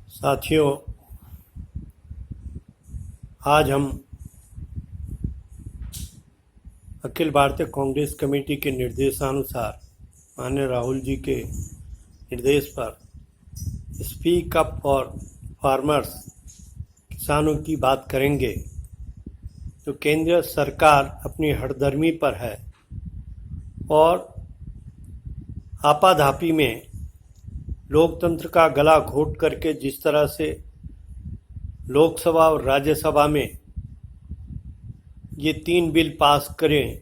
साथियों, आज हम अखिल भारतीय कांग्रेस कमेटी के निर्देशानुसार माननीय राहुल जी के निर्देश पर स्पीक अप फॉर फार्मर्स किसानों की बात करेंगे। तो केंद्र सरकार अपनी हठधर्मी पर है और आपाधापी में लोकतंत्र का गला घोट करके जिस तरह से लोकसभा और राज्यसभा में ये 3 बिल पास करें,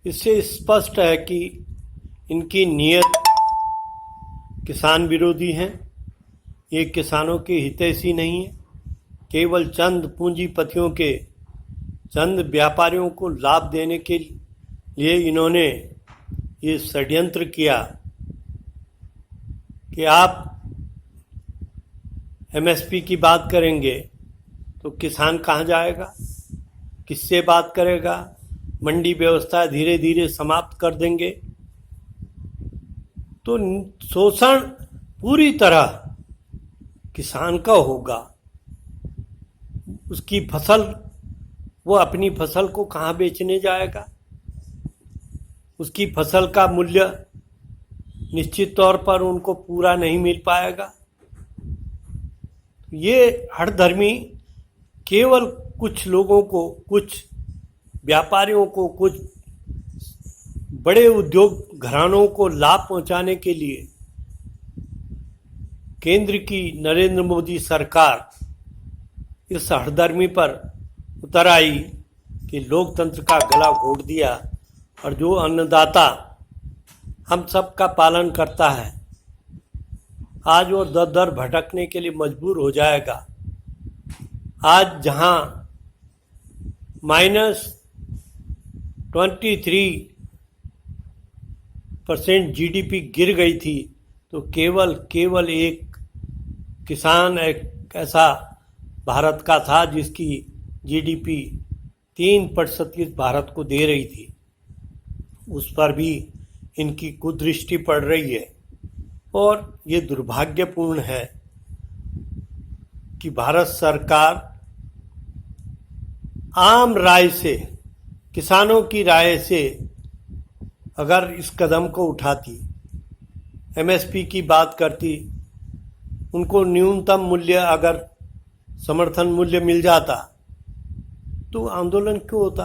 इससे स्पष्ट है कि इनकी नीयत किसान विरोधी है। ये किसानों के हितैषी नहीं है। केवल चंद पूंजीपतियों के, चंद व्यापारियों को लाभ देने के लिए इन्होंने ये षड्यंत्र किया कि आप एमएसपी की बात करेंगे तो किसान कहाँ जाएगा, किससे बात करेगा। मंडी व्यवस्था धीरे धीरे समाप्त कर देंगे तो शोषण पूरी तरह किसान का होगा। उसकी फसल, वो अपनी फसल को कहाँ बेचने जाएगा। उसकी फसल का मूल्य निश्चित तौर पर उनको पूरा नहीं मिल पाएगा। ये हठधर्मी केवल कुछ लोगों को, कुछ व्यापारियों को, कुछ बड़े उद्योग घरानों को लाभ पहुंचाने के लिए केंद्र की नरेंद्र मोदी सरकार इस हठधर्मी पर उतर आई कि लोकतंत्र का गला घोट दिया और जो अन्नदाता हम सब का पालन करता है आज वो दर दर भटकने के लिए मजबूर हो जाएगा। आज जहां -23% जीडीपी गिर गई थी, तो केवल एक किसान एक ऐसा भारत का था जिसकी जीडीपी 3% भारत को दे रही थी। उस पर भी इनकी कुदृष्टि पड़ रही है और ये दुर्भाग्यपूर्ण है कि भारत सरकार आम राय से, किसानों की राय से अगर इस कदम को उठाती, एमएसपी की बात करती, उनको न्यूनतम मूल्य अगर समर्थन मूल्य मिल जाता तो आंदोलन क्यों होता।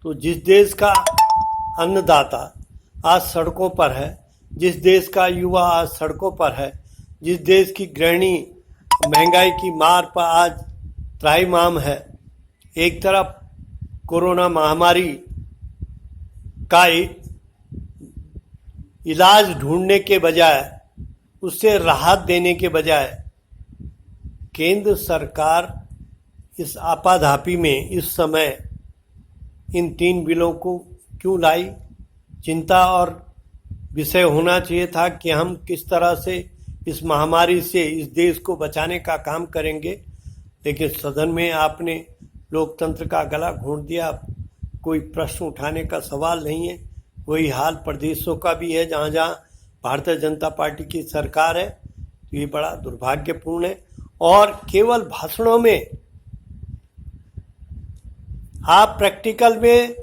तो जिस देश का अन्नदाता आज सड़कों पर है, जिस देश का युवा आज सड़कों पर है, जिस देश की गृहिणी महंगाई की मार पर आज त्राहिमाम है, एक तरफ कोरोना महामारी का इलाज ढूंढने के बजाय, उससे राहत देने के बजाय केंद्र सरकार इस आपाधापी में इस समय इन 3 बिलों को क्यों लाई। चिंता और विषय होना चाहिए था कि हम किस तरह से इस महामारी से इस देश को बचाने का काम करेंगे, लेकिन सदन में आपने लोकतंत्र का गला घोंट दिया। कोई प्रश्न उठाने का सवाल नहीं है। वही हाल प्रदेशों का भी है जहाँ जहाँ भारतीय जनता पार्टी की सरकार है। तो ये बड़ा दुर्भाग्यपूर्ण है। और केवल भाषणों में, आप प्रैक्टिकल में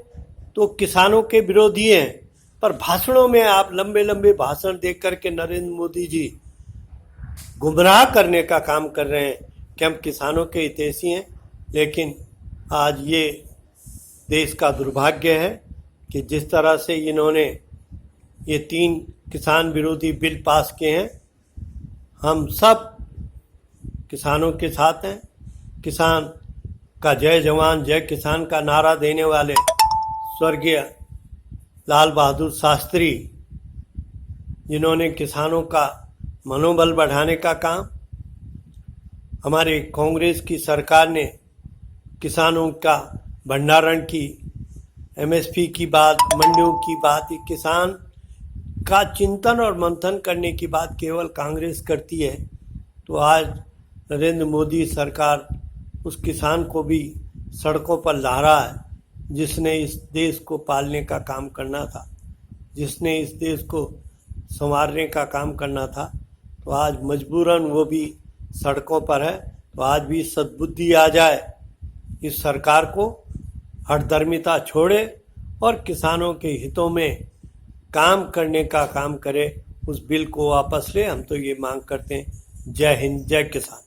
तो किसानों के विरोधी हैं, पर भाषणों में आप लंबे लंबे भाषण देख करके नरेंद्र मोदी जी गुमराह करने का काम कर रहे हैं कि हम किसानों के हितैषी हैं। लेकिन आज ये देश का दुर्भाग्य है कि जिस तरह से इन्होंने ये 3 किसान विरोधी बिल पास किए हैं, हम सब किसानों के साथ हैं। किसान का जय जवान जय किसान का नारा देने वाले स्वर्गीय लाल बहादुर शास्त्री, जिन्होंने किसानों का मनोबल बढ़ाने का काम, हमारे कांग्रेस की सरकार ने किसानों का भंडारण की, एमएसपी की बात, मंडियों की बात, किसान का चिंतन और मंथन करने की बात केवल कांग्रेस करती है। तो आज नरेंद्र मोदी सरकार उस किसान को भी सड़कों पर ला रहा है जिसने इस देश को पालने का काम करना था, जिसने इस देश को संवारने का काम करना था। तो आज मजबूरन वो भी सड़कों पर है, तो आज भी सद्बुद्धि आ जाए इस सरकार को, हठधर्मिता छोड़े और किसानों के हितों में काम करने का काम करे, उस बिल को वापस ले। हम तो ये मांग करते हैं। जय हिंद, जय किसान।